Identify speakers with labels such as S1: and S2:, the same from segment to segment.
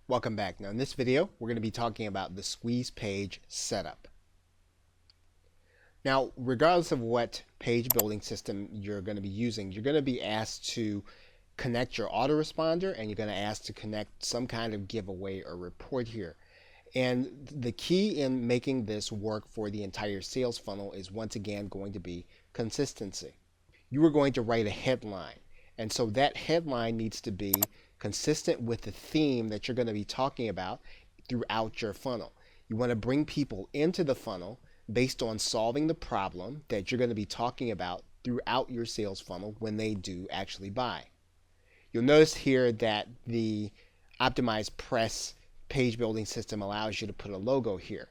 S1: Welcome back. Now in this video, we're going to be talking about the squeeze page setup. Now, regardless of what page building system you're going to be using, you're going to be asked to connect your autoresponder and you're going to ask to connect some kind of giveaway or report here. And the key in making this work for the entire sales funnel is once again going to be consistency. You are going to write a headline. And so that headline needs to be consistent with the theme that you're going to be talking about throughout your funnel. You want to bring people into the funnel based on solving the problem that you're going to be talking about throughout your sales funnel when they do actually buy. You'll notice here that the optimized press page building system allows you to put a logo here.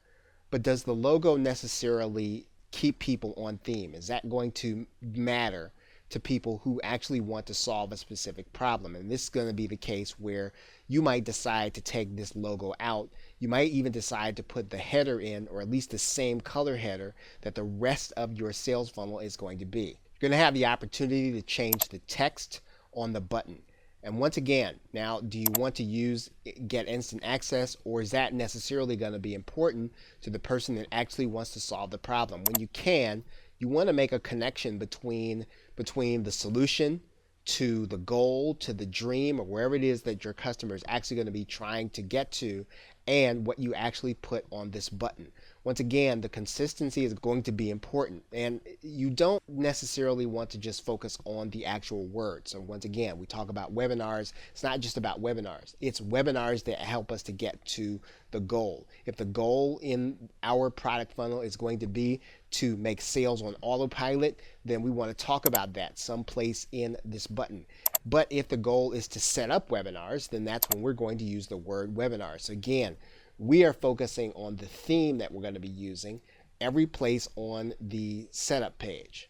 S1: But does the logo necessarily keep people on theme? Is that going to matter to people who actually want to solve a specific problem? And this is going to be the case where you might decide to take this logo out. You might even decide to put the header in, or at least the same color header that the rest of your sales funnel is going to be. You're going to have the opportunity to change the text on the button. And once again, now, do you want to get instant access, or is that necessarily going to be important to the person that actually wants to solve the problem? When you can, you want to make a connection between the solution to the goal, to the dream, or wherever it is that your customer is actually going to be trying to get to, and what you actually put on this button. Once again, the consistency is going to be important, and you don't necessarily want to just focus on the actual words. So once again, we talk about webinars. It's not just about webinars. It's webinars that help us to get to the goal. If the goal in our product funnel is going to be to make sales on autopilot, then we want to talk about that someplace in this button. But if the goal is to set up webinars, then that's when we're going to use the word webinar. So again, we are focusing on the theme that we're going to be using every place on the setup page.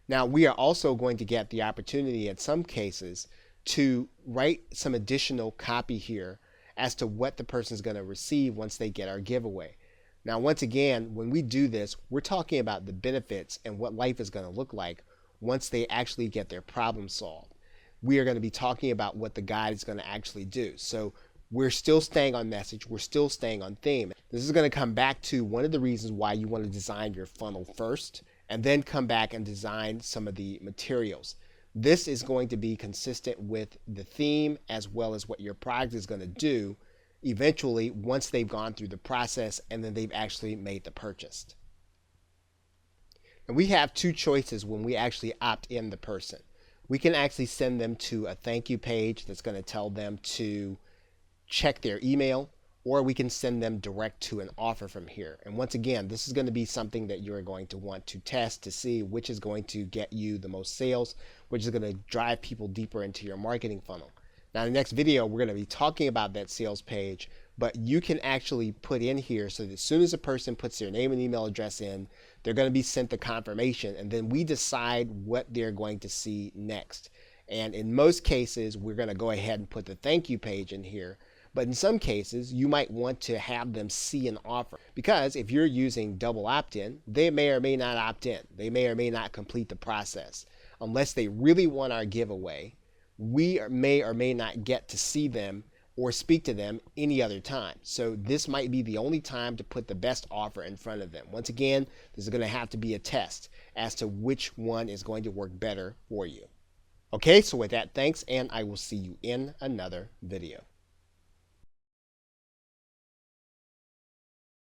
S1: Now, we are also going to get the opportunity in some cases to write some additional copy here as to what the person is going to receive once they get our giveaway. Now, once again, when we do this, we're talking about the benefits and what life is going to look like once they actually get their problem solved. We are going to be talking about what the guide is going to actually do. So we're still staying on message. We're still staying on theme. This is going to come back to one of the reasons why you want to design your funnel first, and then come back and design some of the materials. This is going to be consistent with the theme as well as what your product is going to do eventually once they've gone through the process and then they've actually made the purchase. And we have two choices when we actually opt in the person. We can actually send them to a thank you page that's going to tell them to check their email, or we can send them direct to an offer from here. And once again, this is going to be something that you're going to want to test to see which is going to get you the most sales, which is going to drive people deeper into your marketing funnel. Now, in the next video, we're going to be talking about that sales page, but you can actually put in here so that as soon as a person puts their name and email address in, they're going to be sent the confirmation, and then we decide what they're going to see next. And in most cases, we're going to go ahead and put the thank you page in here. But in some cases, you might want to have them see an offer, because if you're using double opt-in, they may or may not opt in. They may or may not complete the process. Unless they really want our giveaway, we may or may not get to see them or speak to them any other time. So this might be the only time to put the best offer in front of them. Once again, this is going to have to be a test as to which one is going to work better for you. Okay, so with that, thanks, and I will see you in another video.